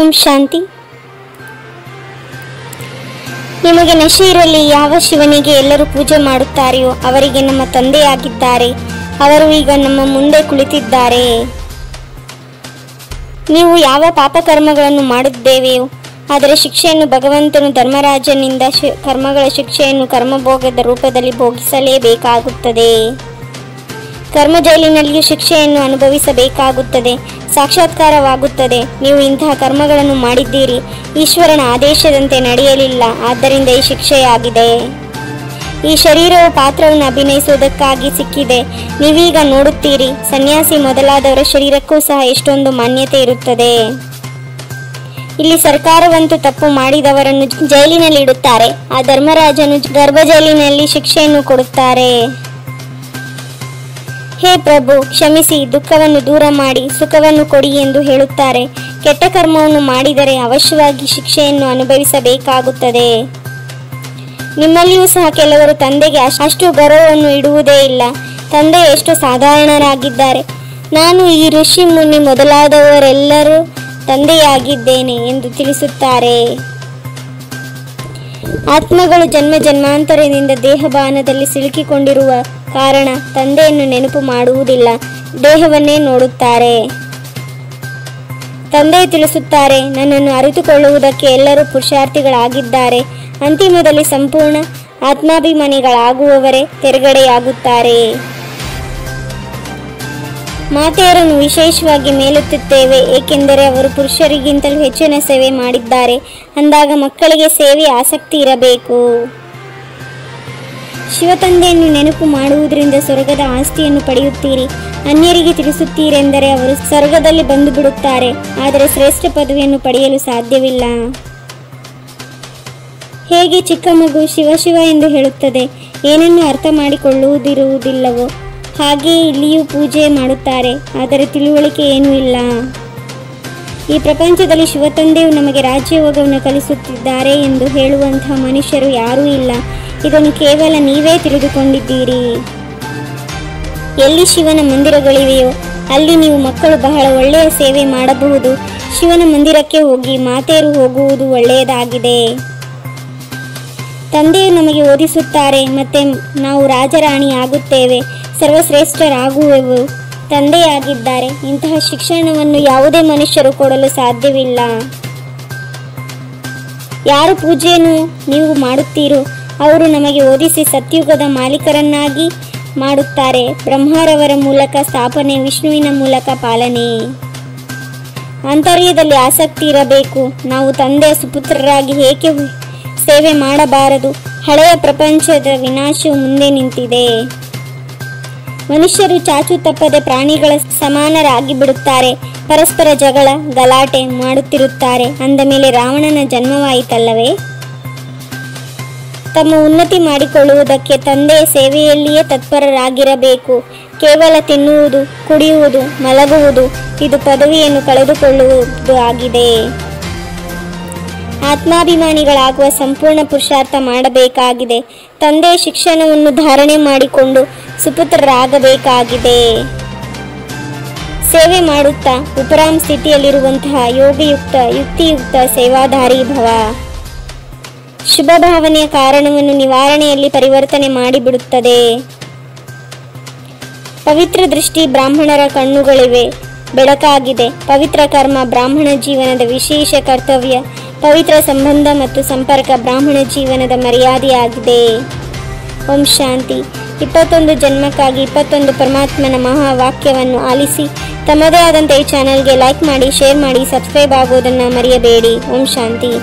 ಓಂ ಶಾಂತಿ. ನಿಮಗೆ ನಶೆ ಇರಲಿ. ಯಾವ ಶಿವನಿಗೆ ಎಲ್ಲರೂ ಪೂಜೆ ಮಾಡುತ್ತಾರೆಯೋ ಅವರಿಗೆ ನಮ್ಮ ತಂದೆಯಾಗಿದ್ದಾರೆ. ಅವರು ಈಗ ನಮ್ಮ ಮುಂದೆ ಕುಳಿತಿದ್ದಾರೆ. ನೀವು ಯಾವ ಪಾಪಕರ್ಮಗಳನ್ನು ಮಾಡಿದ್ದೇವೆಯೋ ಅದರ ಶಿಕ್ಷೆಯನ್ನು ಭಗವಂತನು ಧರ್ಮರಾಜನಿಂದ ಕರ್ಮಗಳ ಶಿಕ್ಷೆಯನ್ನು ಕರ್ಮಭೋಗದ ರೂಪದಲ್ಲಿ ಭೋಗಿಸಲೇಬೇಕಾಗುತ್ತದೆ. ಕರ್ಮ ಜೈಲಿನಲ್ಲಿಯೂ ಶಿಕ್ಷೆಯನ್ನು ಅನುಭವಿಸಬೇಕಾಗುತ್ತದೆ. ಸಾಕ್ಷಾತ್ಕಾರವಾಗುತ್ತದೆ. ನೀವು ಇಂತಹ ಕರ್ಮಗಳನ್ನು ಮಾಡಿದ್ದೀರಿ, ಈಶ್ವರನ ಆದೇಶದಂತೆ ನಡೆಯಲಿಲ್ಲ, ಆದ್ದರಿಂದ ಈ ಶಿಕ್ಷೆಯಾಗಿದೆ. ಈ ಶರೀರವು ಪಾತ್ರವನ್ನು ಅಭಿನಯಿಸುವುದಕ್ಕಾಗಿ ಸಿಕ್ಕಿದೆ. ನೀವೀಗ ನೋಡುತ್ತೀರಿ, ಸನ್ಯಾಸಿ ಮೊದಲಾದವರ ಶರೀರಕ್ಕೂ ಸಹ ಎಷ್ಟೊಂದು ಮಾನ್ಯತೆ ಇರುತ್ತದೆ. ಇಲ್ಲಿ ಸರ್ಕಾರವಂತೂ ತಪ್ಪು ಮಾಡಿದವರನ್ನು ಜೈಲಿನಲ್ಲಿ ಇಡುತ್ತಾರೆ. ಆ ಧರ್ಮರಾಜನು ಗರ್ಭ ಜೈಲಿನಲ್ಲಿ ಶಿಕ್ಷೆಯನ್ನು ಕೊಡುತ್ತಾರೆ. ಹೇ ಪ್ರಭು, ಕ್ಷಮಿಸಿ, ದುಃಖವನ್ನು ದೂರ ಮಾಡಿ ಸುಖವನ್ನು ಕೊಡಿ ಎಂದು ಹೇಳುತ್ತಾರೆ. ಕೆಟ್ಟ ಕರ್ಮವನ್ನು ಮಾಡಿದರೆ ಅವಶ್ಯವಾಗಿ ಶಿಕ್ಷೆಯನ್ನು ಅನುಭವಿಸಬೇಕಾಗುತ್ತದೆ. ನಿಮ್ಮಲ್ಲಿಯೂ ಸಹ ಕೆಲವರು ತಂದೆಗೆ ಅಷ್ಟು ಗೌರವವನ್ನು ಇಡುವುದೇ ಇಲ್ಲ. ತಂದೆ ಎಷ್ಟು ಸಾಧಾರಣರಾಗಿದ್ದಾರೆ. ನಾನು ಈ ಋಷಿ ಮುನಿ ಮೊದಲಾದವರೆಲ್ಲರೂ ತಂದೆಯಾಗಿದ್ದೇನೆ ಎಂದು ತಿಳಿಸುತ್ತಾರೆ. ಆತ್ಮಗಳು ಜನ್ಮ ಜನ್ಮಾಂತರದಿಂದ ದೇಹಭಾನದಲ್ಲಿ ಸಿಲುಕಿಕೊಂಡಿರುವ ಕಾರಣ ತಂದೆಯನ್ನು ನೆನಪು ಮಾಡುವುದಿಲ್ಲ, ದೇಹವನ್ನೇ ನೋಡುತ್ತಾರೆ. ತಂದೆ ತಿಳಿಸುತ್ತಾರೆ, ನನ್ನನ್ನು ಅರಿತುಕೊಳ್ಳುವುದಕ್ಕೆ ಎಲ್ಲರೂ ಪುರುಷಾರ್ಥಿಗಳಾಗಿದ್ದಾರೆ. ಅಂತಿಮದಲ್ಲಿ ಸಂಪೂರ್ಣ ಆತ್ಮಾಭಿಮಾನಿಗಳಾಗುವವರೇ ತೆರೆಗಡೆಯಾಗುತ್ತಾರೆ. ಮಾತೆಯರನ್ನು ವಿಶೇಷವಾಗಿ ಮೇಲೆತ್ತುತ್ತೇವೆ, ಏಕೆಂದರೆ ಅವರು ಪುರುಷರಿಗಿಂತಲೂ ಹೆಚ್ಚಿನ ಸೇವೆ ಮಾಡಿದ್ದಾರೆ. ಅಂದಾಗ ಮಕ್ಕಳಿಗೆ ಸೇವೆಯ ಆಸಕ್ತಿ ಇರಬೇಕು. ಶಿವತಂದೆಯನ್ನು ನೆನಪು ಮಾಡುವುದರಿಂದ ಸ್ವರ್ಗದ ಆಸ್ತಿಯನ್ನು ಪಡೆಯುತ್ತೀರಿ. ಅನ್ಯರಿಗೆ ತಿಳಿಸುತ್ತೀರೆಂದರೆ ಅವರು ಸ್ವರ್ಗದಲ್ಲಿ ಬಂದು ಬಿಡುತ್ತಾರೆ, ಆದರೆ ಶ್ರೇಷ್ಠ ಪದವಿಯನ್ನು ಪಡೆಯಲು ಸಾಧ್ಯವಿಲ್ಲ. ಹೇಗೆ ಚಿಕ್ಕ ಮಗು ಶಿವ ಶಿವ ಎಂದು ಹೇಳುತ್ತದೆ, ಏನನ್ನು ಅರ್ಥ ಮಾಡಿಕೊಳ್ಳುವುದಿರುವುದಿಲ್ಲವೋ ಹಾಗೆಯೇ ಇಲ್ಲಿಯೂ ಪೂಜೆ ಮಾಡುತ್ತಾರೆ, ಆದರೆ ತಿಳುವಳಿಕೆ ಏನೂ ಇಲ್ಲ. ಈ ಪ್ರಪಂಚದಲ್ಲಿ ಶಿವತಂದೆಯು ನಮಗೆ ರಾಜ್ಯಯೋಗವನ್ನು ಕಲಿಸುತ್ತಿದ್ದಾರೆ ಎಂದು ಹೇಳುವಂತಹ ಮನುಷ್ಯರು ಯಾರೂ ಇಲ್ಲ. ಇದನ್ನು ಕೇವಲ ನೀವೇ ತಿಳಿದುಕೊಂಡಿದ್ದೀರಿ. ಎಲ್ಲಿ ಶಿವನ ಮಂದಿರಗಳಿವೆಯೋ ಅಲ್ಲಿ ನೀವು ಮಕ್ಕಳು ಬಹಳ ಒಳ್ಳೆಯ ಸೇವೆ ಮಾಡಬಹುದು. ಶಿವನ ಮಂದಿರಕ್ಕೆ ಹೋಗಿ, ಮಾತೆಯರು ಹೋಗುವುದು ಒಳ್ಳೆಯದಾಗಿದೆ. ತಂದೆಯು ನಮಗೆ ಓದಿಸುತ್ತಾರೆ, ಮತ್ತೆ ನಾವು ರಾಜರಾಣಿ ಆಗುತ್ತೇವೆ, ಸರ್ವಶ್ರೇಷ್ಠರಾಗುವೆವು. ತಂದೆಯಾಗಿದ್ದಾರೆ. ಇಂತಹ ಶಿಕ್ಷಣವನ್ನು ಯಾವುದೇ ಮನುಷ್ಯರು ಕೊಡಲು ಸಾಧ್ಯವಿಲ್ಲ. ಯಾರ ಪೂಜೆಯನ್ನು ನೀವು ಮಾಡುತ್ತೀರೋ ಅವರು ನಮಗೆ ಓದಿಸಿ ಸತ್ಯುಗದ ಮಾಲೀಕರನ್ನಾಗಿ ಮಾಡುತ್ತಾರೆ. ಬ್ರಹ್ಮರವರ ಮೂಲಕ ಸ್ಥಾಪನೆ, ವಿಷ್ಣುವಿನ ಮೂಲಕ ಪಾಲನೆ. ಆಂತರ್ಯದಲ್ಲಿ ಆಸಕ್ತಿ ಇರಬೇಕು. ನಾವು ತಂದೆಯ ಸುಪುತ್ರರಾಗಿ ಏಕೆ ಸೇವೆ ಮಾಡಬಾರದು? ಹಳೆಯ ಪ್ರಪಂಚದ ವಿನಾಶವು ಮುಂದೆ ನಿಂತಿದೆ. ಮನುಷ್ಯರು ಚಾಚು ತಪ್ಪದೆ ಪ್ರಾಣಿಗಳ ಸಮಾನರಾಗಿ ಬಿಡುತ್ತಾರೆ. ಪರಸ್ಪರ ಜಗಳ ಗಲಾಟೆ ಮಾಡುತ್ತಿರುತ್ತಾರೆ. ಅಂದ ಮೇಲೆ ರಾವಣನ ಜನ್ಮವಾಯಿತಲ್ಲವೇ? ತಮ್ಮ ಉನ್ನತಿ ಮಾಡಿಕೊಳ್ಳುವುದಕ್ಕೆ ತಂದೆಯ ಸೇವೆಯಲ್ಲಿಯೇ ತತ್ಪರರಾಗಿರಬೇಕು. ಕೇವಲ ತಿನ್ನುವುದು, ಕುಡಿಯುವುದು, ಮಲಗುವುದು ಇದು ಪದವಿಯನ್ನು ಕಳೆದುಕೊಳ್ಳುವುದು ಆಗಿದೆ. ಆತ್ಮಾಭಿಮಾನಿಗಳಾಗುವ ಸಂಪೂರ್ಣ ಪುರುಷಾರ್ಥ ಮಾಡಬೇಕಾಗಿದೆ. ತಂದೆಯ ಶಿಕ್ಷಣವನ್ನು ಧಾರಣೆ ಮಾಡಿಕೊಂಡು ಸುಪುತ್ರರಾಗಬೇಕಾಗಿದೆ. ಸೇವೆ ಮಾಡುತ್ತಾ ಉಪರಾಮ್ ಸ್ಥಿತಿಯಲ್ಲಿರುವಂತಹ ಯೋಗಯುಕ್ತ ಯುಕ್ತಿಯುಕ್ತ ಸೇವಾಧಾರಿ ಭವ. ಶುಭ ಭಾವನೆಯ ಕಾರಣವನ್ನು ನಿವಾರಣೆಯಲ್ಲಿ ಪರಿವರ್ತನೆ ಮಾಡಿಬಿಡುತ್ತದೆ. ಪವಿತ್ರ ದೃಷ್ಟಿ ಬ್ರಾಹ್ಮಣರ ಕಣ್ಣುಗಳಿವೆ, ಬೆಳಕಾಗಿದೆ. ಪವಿತ್ರ ಕರ್ಮ ಬ್ರಾಹ್ಮಣ ಜೀವನದ ವಿಶೇಷ ಕರ್ತವ್ಯ. ಪವಿತ್ರ ಸಂಬಂಧ ಮತ್ತು ಸಂಪರ್ಕ ಬ್ರಾಹ್ಮಣ ಜೀವನದ ಮರ್ಯಾದೆಯಾಗಿದೆ. ಓಂ ಶಾಂತಿ. 21 ಜನ್ಮಕ್ಕಾಗಿ 21 ಪರಮಾತ್ಮನ ಮಹಾವಾಕ್ಯವನ್ನು ಆಲಿಸಿ ತಮ್ಮದೇ ಆದಂಥ ಈ ಚಾನಲ್ಗೆ ಲೈಕ್ ಮಾಡಿ, ಶೇರ್ ಮಾಡಿ, ಸಬ್ಸ್ಕ್ರೈಬ್ ಆಗುವುದನ್ನು ಮರೆಯಬೇಡಿ. ಓಂ ಶಾಂತಿ.